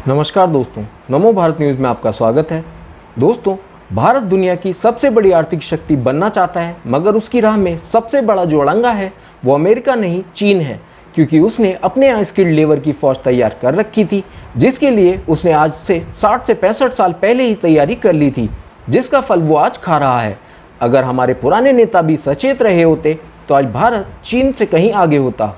नमस्कार दोस्तों, नमो भारत न्यूज़ में आपका स्वागत है। दोस्तों, भारत दुनिया की सबसे बड़ी आर्थिक शक्ति बनना चाहता है, मगर उसकी राह में सबसे बड़ा जो अड़ंगा है वो अमेरिका नहीं चीन है, क्योंकि उसने अपने यहाँ स्किल्ड लेबर की फौज तैयार कर रखी थी, जिसके लिए उसने आज से 60 से 65 साल पहले ही तैयारी कर ली थी, जिसका फल वो आज खा रहा है। अगर हमारे पुराने नेता भी सचेत रहे होते तो आज भारत चीन से कहीं आगे होता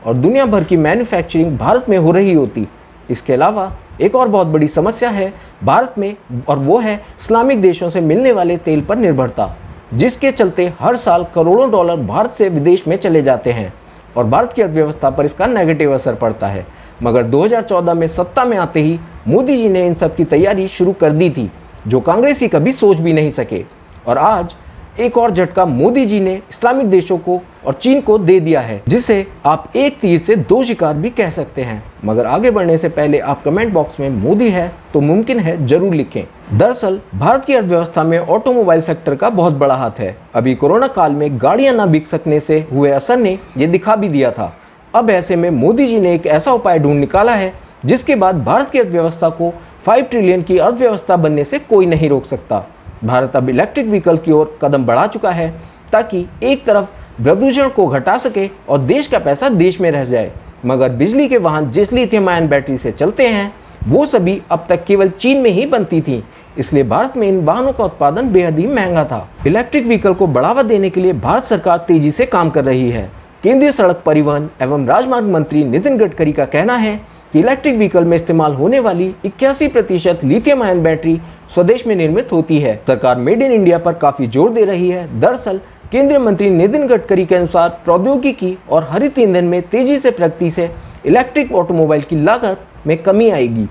और दुनिया भर की मैन्युफैक्चरिंग भारत में हो रही होती। इसके अलावा एक और बहुत बड़ी समस्या है भारत में, और वो है इस्लामिक देशों से मिलने वाले तेल पर निर्भरता, जिसके चलते हर साल करोड़ों डॉलर भारत से विदेश में चले जाते हैं और भारत की अर्थव्यवस्था पर इसका नेगेटिव असर पड़ता है। मगर 2014 में सत्ता में आते ही मोदी जी ने इन सब की तैयारी शुरू कर दी थी, जो कांग्रेसी कभी सोच भी नहीं सके। और आज एक और झटका मोदी जी ने इस्लामिक देशों को और चीन को दे दिया है, जिसे आप एक तीर से दो शिकार भी कह सकते हैं। मगर आगे बढ़ने से पहले आप कमेंट बॉक्स में मोदी है तो मुमकिन है जरूर लिखें। दरअसल भारत की अर्थव्यवस्था में ऑटोमोबाइल सेक्टर का बहुत बड़ा हाथ है। अभी कोरोना काल में गाड़ियां न बिक सकने से हुए असर ने ये दिखा भी दिया था। अब ऐसे में मोदी जी ने एक ऐसा उपाय ढूंढ निकाला है जिसके बाद भारत की अर्थव्यवस्था को 5 ट्रिलियन की अर्थव्यवस्था बनने से कोई नहीं रोक सकता। भारत अब इलेक्ट्रिक व्हीकल की ओर कदम बढ़ा चुका है, ताकि एक तरफ प्रदूषण को घटा सके और देश का पैसा देश में रह जाए। मगर बिजली के वाहन जिस लिथियम आयन बैटरी से चलते हैं वो सभी अब तक केवल चीन में ही बनती थी, इसलिए भारत में इन वाहनों का उत्पादन बेहद ही महंगा था। इलेक्ट्रिक व्हीकल को बढ़ावा देने के लिए भारत सरकार तेजी से काम कर रही है। केंद्रीय सड़क परिवहन एवं राजमार्ग मंत्री नितिन गडकरी का कहना है कि इलेक्ट्रिक व्हीकल में इस्तेमाल होने वाली 81% लिथियम आयन बैटरी स्वदेश में निर्मित होती है। सरकार मेड इन इंडिया पर काफी जोर दे रही है। दरअसल केंद्रीय मंत्री नितिन गडकरी के अनुसार प्रौद्योगिकी और हरित ईंधन में तेजी से प्रगति से इलेक्ट्रिक ऑटोमोबाइल की लागत में कमी आएगी।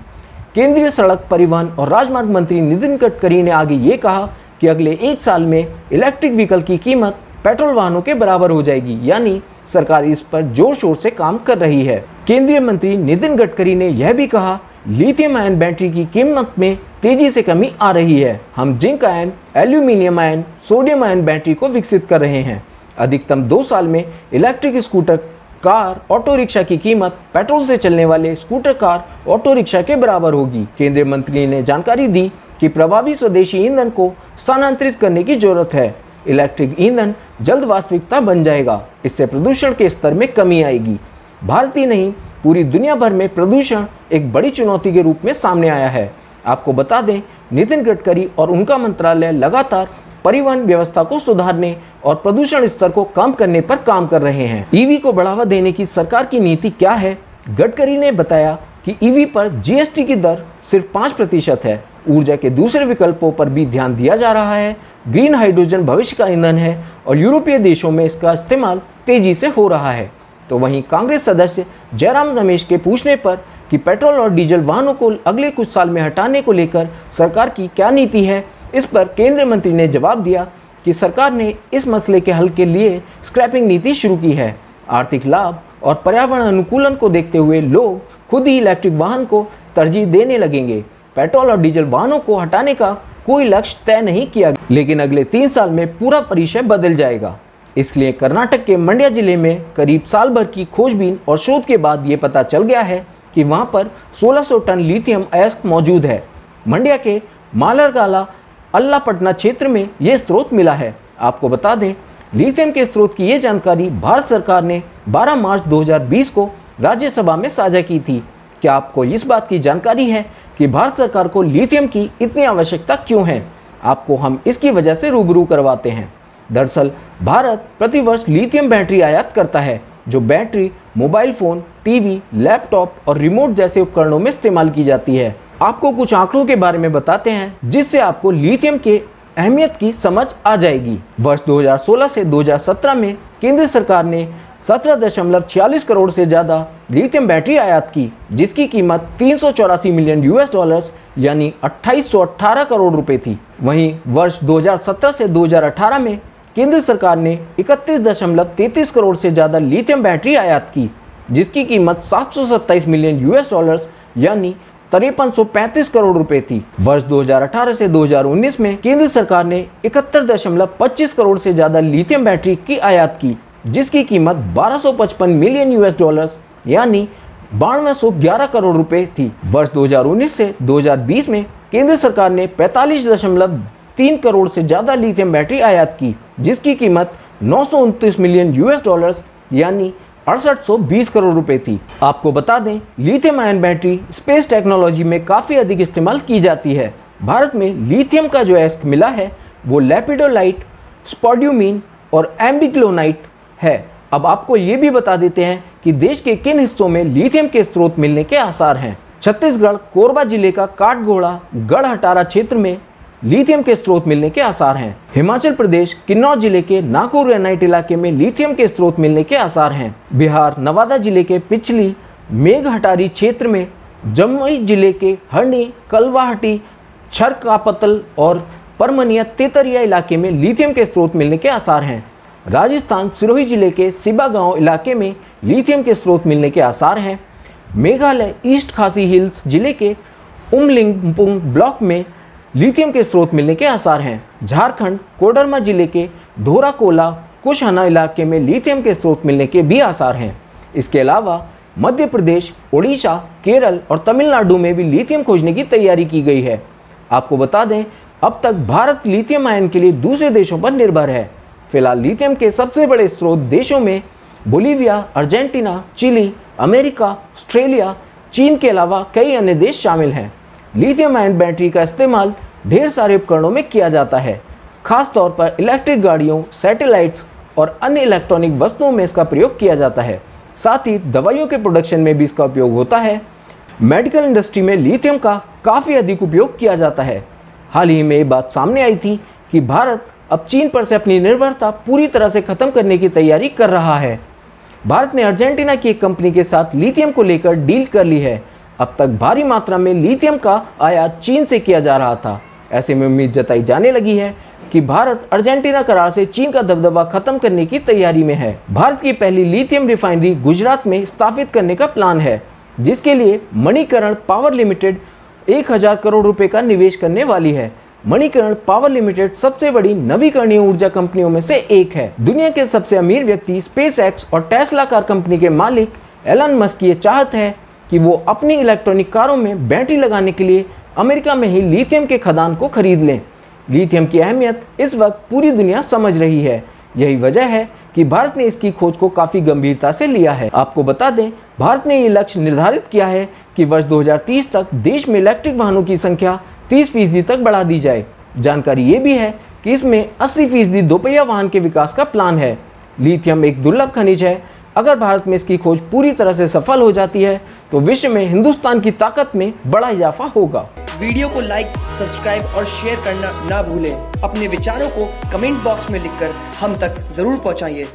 केंद्रीय सड़क परिवहन और राजमार्ग मंत्री नितिन गडकरी ने आगे ये कहा कि अगले 1 साल में इलेक्ट्रिक व्हीकल की कीमत पेट्रोल वाहनों के बराबर हो जाएगी, यानी सरकार इस पर जोर शोर से काम कर रही है। केंद्रीय मंत्री नितिन गडकरी ने यह भी कहा, लिथियम आयन बैटरी की कीमत में तेजी से कमी आ रही है। हम zinc ion, aluminium ion, sodium ion battery को विकसित कर रहे हैं। अधिकतम 2 साल में electric scooter, car, auto rickshaw की कीमत पेट्रोल से चलने वाले स्कूटर, कार, ऑटो रिक्शा के बराबर होगी। केंद्रीय मंत्री ने जानकारी दी कि प्रभावी स्वदेशी ईंधन को स्थानांतरित करने की जरूरत है। इलेक्ट्रिक ईंधन जल्द वास्तविकता बन जाएगा। इससे प्रदूषण के स्तर में कमी आएगी। भारत ही नहीं, पूरी दुनिया भर में प्रदूषण एक बड़ी चुनौती के रूप में सामने आया है। आपको बता दें, नितिन गडकरी और उनका मंत्रालय लगातार परिवहन व्यवस्था को सुधारने और प्रदूषण स्तर को कम करने पर काम कर रहे हैं। ईवी को बढ़ावा देने की सरकार की नीति क्या है? गडकरी ने बताया कि ईवी पर जीएसटी की दर सिर्फ 5% है। ऊर्जा के दूसरे विकल्पों पर भी ध्यान दिया जा रहा है। ग्रीन हाइड्रोजन भविष्य का ईंधन है और यूरोपीय देशों में इसका इस्तेमाल तेजी से हो रहा है। तो वहीं कांग्रेस सदस्य जयराम रमेश के पूछने पर कि पेट्रोल और डीजल वाहनों को अगले कुछ साल में हटाने को लेकर सरकार की क्या नीति है, इस पर केंद्रीय मंत्री ने जवाब दिया कि सरकार ने इस मसले के हल के लिए स्क्रैपिंग नीति शुरू की है। आर्थिक लाभ और पर्यावरण अनुकूलन को देखते हुए लोग खुद ही इलेक्ट्रिक वाहन को तरजीह देने लगेंगे। पेट्रोल और डीजल वाहनों को हटाने का कोई लक्ष्य तय नहीं किया, लेकिन अगले 3 साल में पूरा परिदृश्य बदल जाएगा। इसलिए कर्नाटक के मंड्या जिले में करीब साल भर की खोजबीन और शोध के बाद ये पता चल गया है कि वहां पर 1600 टन लिथियम अयस्क मौजूद है। मंड्या के मालरगाला अल्लापटना क्षेत्र में ये स्रोत मिला है। आपको बता दें, लिथियम के स्रोत की ये जानकारी भारत सरकार ने 12 मार्च 2020 को राज्यसभा में साझा की थी। क्या आपको इस बात की जानकारी है कि भारत सरकार को लिथियम की इतनी आवश्यकता क्यों है? आपको हम इसकी वजह से रूबरू करवाते हैं। दरअसल भारत प्रतिवर्ष लिथियम बैटरी आयात करता है, जो battery mobile phone, TV, laptop और रिमोट जैसे उपकरणों में इस्तेमाल की जाती है। आपको कुछ आंकड़ों के बारे में बताते हैं जिससे आपको लिथियम के अहमियत की समझ आ जाएगी। वर्ष 2016 से 2017 में केंद्र सरकार ने 17.46 करोड़ से ज़्यादा लिथियम बैटरी आयात की, जिसकी कीमत 384 मिलियन US यानी 2818 करोड़ रुपए थी। वहीं वर्ष 2017 से 2018 में केंद्र सरकार ने 31.33 करोड़ से ज़्यादा लिथियम बैटरी आयात की, जिसकी कीमत 727 मिलियन US यानी 5335 करोड़ रुपए थी। वर्ष 2018 से 2019 में केंद्र सरकार ने 71.25 करोड़ से ज़्यादा लिथियम बैटरी की आयात की, जिसकी कीमत 1255 मिलियन US यानी 9211 करोड़ रुपए थी। वर्ष 2019 से 2020 में केंद्र सरकार ने 45.3 करोड़ से ज्यादा लिथियम बैटरी आयात की, जिसकी कीमत 929 मिलियन US डॉलर यानी 6820 करोड़ रुपए थी। आपको बता दें, lithium ion battery space technology में काफी अधिक इस्तेमाल की जाती है। भारत में लिथियम का जो अयस्क मिला है वो लेपिडोलाइट, स्पोड्यूमिन और एम्बिक्लोनाइट है। अब आपको ये भी बता देते हैं कि देश के किन हिस्सों में लिथियम के स्रोत मिलने के आसार हैं। छत्तीसगढ़ कोरबा जिले का काठगोड़ा गढ़हटारा क्षेत्र में लिथियम के स्रोत मिलने के आसार हैं। हिमाचल प्रदेश किन्नौर जिले के नागौर ग्रेनाइट इलाके में लिथियम के स्रोत मिलने के आसार हैं। बिहार नवादा जिले के पिछली मेघहटारी क्षेत्र में, जमुई जिले के हरणी, कलवाहटी, छरकापतल और परमनिया तेतरिया इलाके में लिथियम के स्रोत मिलने के आसार हैं। राजस्थान सिरोही जिले के सिबा गांव इलाके में लिथियम के स्रोत मिलने के आसार हैं। मेघालय ईस्ट खासी हिल्स जिले के उमलिंगपुंग ब्लॉक में लिथियम के स्रोत मिलने के आसार हैं। झारखंड कोडरमा जिले के धोराकोला कुशहना इलाके में लिथियम के स्रोत मिलने के भी आसार हैं। इसके अलावा मध्य प्रदेश, उड़ीसा, केरल और तमिलनाडु में भी लिथियम खोजने की तैयारी की गई है। आपको बता दें, अब तक भारत लिथियम आयन के लिए दूसरे देशों पर निर्भर है। फिलहाल लिथियम के सबसे बड़े स्रोत देशों में Bolivia, Argentina, Chile, America, Australia, चीन के अलावा कई अन्य देश शामिल हैं। लिथियम आयन बैटरी का इस्तेमाल ढेर सारे उपकरणों में किया जाता है। खास तौर पर इलेक्ट्रिक गाड़ियों, सैटेलाइट्स और अन्य इलेक्ट्रॉनिक वस्तुओं में इसका प्रयोग किया जाता है। साथ ही दवाइयों के प्रोडक्शन में भी इसका उपयोग होता है। मेडिकल इंडस्ट्री में लिथियम का काफ़ी अधिक उपयोग किया जाता है। हाल ही में ये बात सामने आई थी कि भारत अब चीन पर से अपनी निर्भरता पूरी तरह से खत्म करने की तैयारी कर रहा है। भारत ने अर्जेंटीना की एक कंपनी के साथ लिथियम को लेकर डील कर ली है। अब तक भारी मात्रा में लिथियम का आयात चीन से किया जा रहा था। ऐसे में उम्मीद जताई जाने लगी है कि भारत अर्जेंटीना करार से चीन का दबदबा खत्म करने की तैयारी में है। भारत की पहली लिथियम रिफाइनरी गुजरात में स्थापित करने का प्लान है, जिसके लिए मणिकरण पावर लिमिटेड 1000 करोड़ रुपए का निवेश करने वाली है। मणिकरण पावर लिमिटेड सबसे बड़ी नवीकरणीय ऊर्जा कंपनियों में से एक है। दुनिया के सबसे अमीर व्यक्ति स्पेस एक्स और टेस्ला कार कंपनी के मालिक एलन मस्क की चाहत है कि वो अपनी इलेक्ट्रॉनिक कारों में बैटरी लगाने के लिए अमेरिका में ही लिथियम के खदान को खरीद लें। लिथियम की अहमियत इस वक्त पूरी दुनिया समझ रही है। यही वजह है कि भारत ने इसकी खोज को काफ़ी गंभीरता से लिया है। आपको बता दें, भारत ने ये लक्ष्य निर्धारित किया है कि वर्ष 2030 तक देश में इलेक्ट्रिक वाहनों की संख्या 30% तक बढ़ा दी जाए। जानकारी ये भी है कि इसमें 80% दोपहिया वाहन के विकास का प्लान है। लिथियम एक दुर्लभ खनिज है। अगर भारत में इसकी खोज पूरी तरह से सफल हो जाती है तो विश्व में हिंदुस्तान की ताकत में बड़ा इजाफा होगा। वीडियो को लाइक, सब्सक्राइब और शेयर करना ना भूलें। अपने विचारों को कमेंट बॉक्स में लिखकर हम तक जरूर पहुंचाइए।